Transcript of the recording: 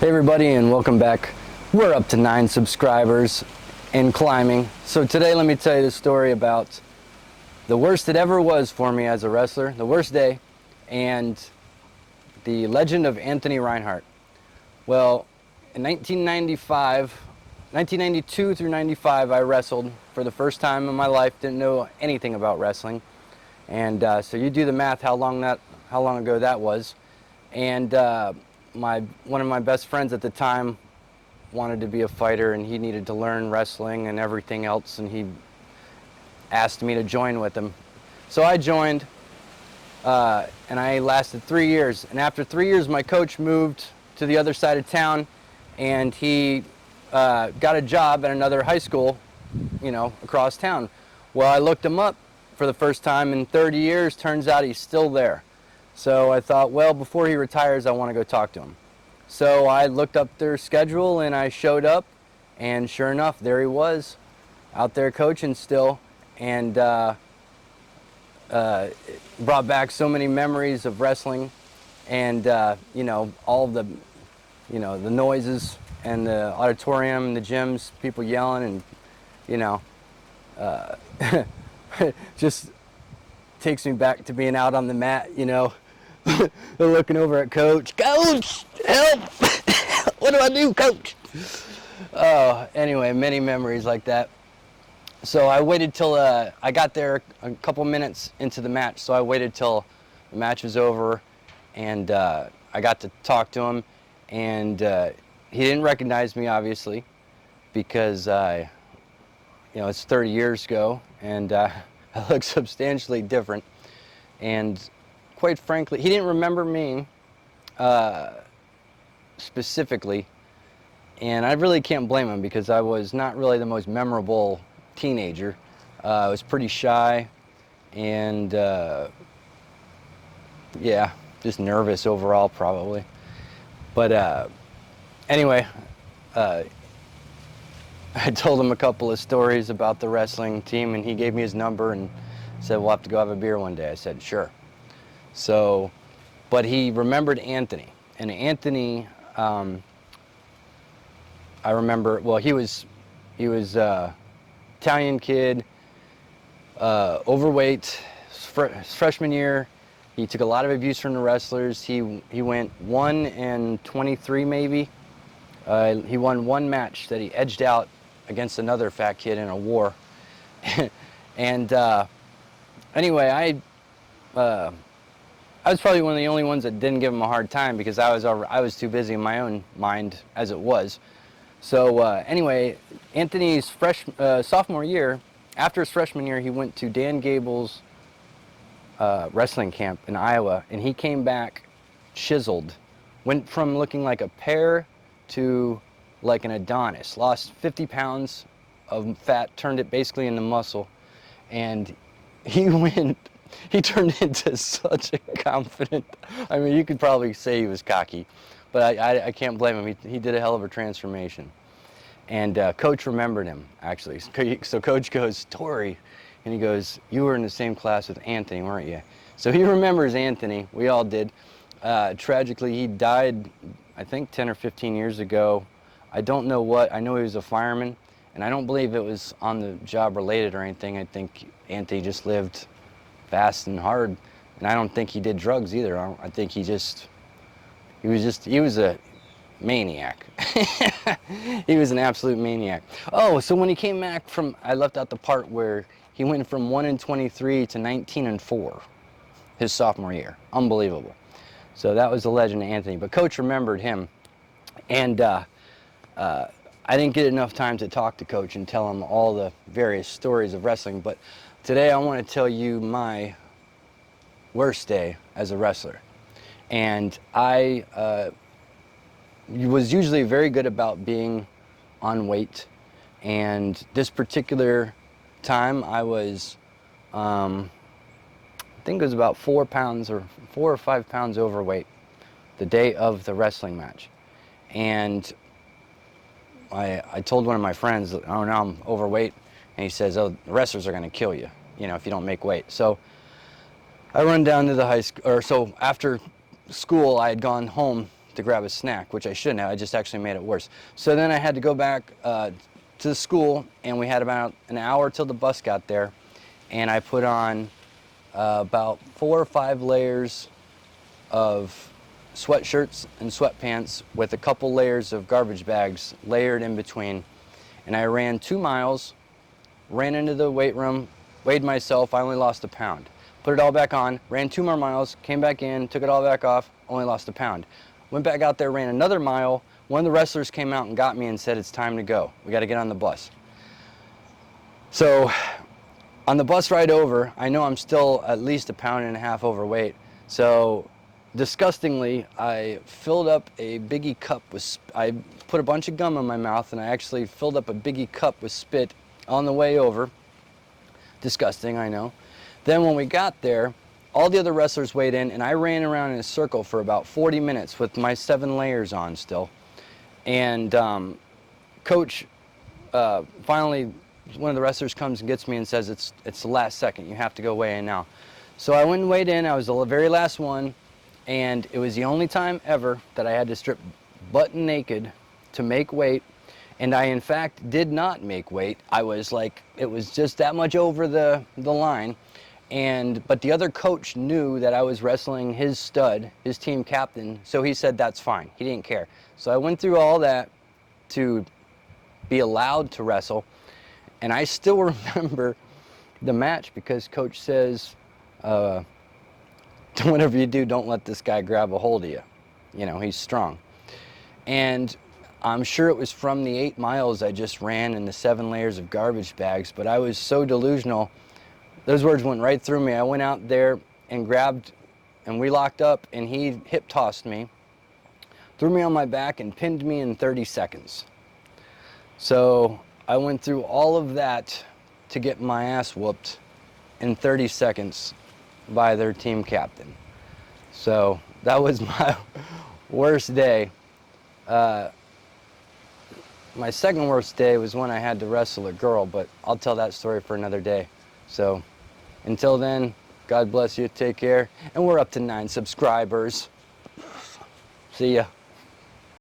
Hey everybody, and welcome back. We're up to 9 subscribers and climbing. So today let me tell you the story about the worst it ever was for me as a wrestler, the worst day, and the legend of Anthony Rhinehart. Well, in 1992 through 95, I wrestled for the first time in my life. Didn't know anything about wrestling, and so you do the math how long ago that was. And one of my best friends at the time wanted to be a fighter, and he needed to learn wrestling and everything else, and he asked me to join with him. So I joined, and I lasted 3 years. And after 3 years, my coach moved to the other side of town, and he got a job at another high school, across town. Well, I looked him up for the first time in 30 years. Turns out he's still there. So I thought, well, before he retires, I want to go talk to him. So I looked up their schedule and I showed up, and sure enough, there he was, out there coaching still, and brought back so many memories of wrestling, and all the, the noises and the auditorium and the gyms, people yelling, and just takes me back to being out on the mat, looking over at Coach. Coach, help! What do I do, Coach? Anyway, many memories like that. So I waited till I got there a couple minutes into the match. So I waited till the match was over, and I got to talk to him. And he didn't recognize me, obviously, because it's 30 years ago, and I look substantially different. And quite frankly, he didn't remember me specifically, and I really can't blame him, because I was not really the most memorable teenager. I was pretty shy, and just nervous overall, probably. But anyway, I told him a couple of stories about the wrestling team, and he gave me his number and said, we'll have to go have a beer one day. I said, sure. So, but he remembered Anthony, and Anthony, I remember, well, he was Italian kid, overweight, freshman year. He took a lot of abuse from the wrestlers. He went 1-23 maybe. He won one match that he edged out against another fat kid in a war. And anyway, I was probably one of the only ones that didn't give him a hard time, because I was too busy in my own mind as it was. So anyway, Anthony's sophomore year, after his freshman year, he went to Dan Gable's wrestling camp in Iowa, and he came back chiseled. Went from looking like a pear to like an Adonis. Lost 50 pounds of fat, turned it basically into muscle, and he turned into such a confident, I mean, you could probably say he was cocky, but I can't blame him. He did a hell of a transformation. And Coach remembered him, actually. So Coach goes, Tory, and he goes, you were in the same class with Anthony, weren't you? So he remembers Anthony. We all did. Tragically, he died, I think, 10 or 15 years ago. I don't know what. I know he was a fireman, and I don't believe it was on the job related or anything. I think Anthony just lived fast and hard, and I don't think he did drugs either. I think he was a maniac. He was an absolute maniac. Oh, so when he came back I left out the part where he went from 1-23 to 19-4 his sophomore year. Unbelievable. So that was the legend of Anthony. But Coach remembered him, and I didn't get enough time to talk to Coach and tell him all the various stories of wrestling. But today I want to tell you my worst day as a wrestler. And I was usually very good about being on weight. And this particular time I was, I think it was about 4 or 5 pounds overweight the day of the wrestling match. And I told one of my friends, oh, now I'm overweight. And he says, oh, the wrestlers are going to kill you, if you don't make weight. So I run down to the high school, so after school I had gone home to grab a snack, which I shouldn't have. I just actually made it worse. So then I had to go back to the school, and we had about an hour till the bus got there, and I put on about 4 or 5 layers of sweatshirts and sweatpants with a couple layers of garbage bags layered in between. And I ran 2 miles, ran into the weight room, weighed myself, I only lost a pound. Put it all back on, ran 2 more miles, came back in, took it all back off, only lost a pound. Went back out there, ran another mile. One of the wrestlers came out and got me and said, it's time to go. We got to get on the bus. So on the bus ride over, I know I'm still at least 1.5 pounds overweight. So disgustingly, I filled up a biggie cup with, I put a bunch of gum in my mouth, and I actually filled up a biggie cup with spit on the way over. Disgusting, I know. Then when we got there, all the other wrestlers weighed in, and I ran around in a circle for about 40 minutes with my 7 layers on still. And coach finally, one of the wrestlers comes and gets me and says, it's the last second, you have to go weigh in now. So I went and weighed in, I was the very last one, and it was the only time ever that I had to strip butt naked to make weight. And I, in fact, did not make weight. I was like, it was just that much over the line. But the other coach knew that I was wrestling his stud, his team captain, so he said that's fine. He didn't care. So I went through all that to be allowed to wrestle, and I still remember the match because coach says, whatever you do, don't let this guy grab a hold of you. You know, he's strong. And I'm sure it was from the 8 miles I just ran in the 7 layers of garbage bags, but I was so delusional. Those words went right through me. I went out there and grabbed, and we locked up, and he hip tossed me, threw me on my back, and pinned me in 30 seconds. So I went through all of that to get my ass whooped in 30 seconds by their team captain. So that was my worst day. My second worst day was when I had to wrestle a girl, but I'll tell that story for another day. So until then, God bless you, take care, and we're up to 9 subscribers. See ya.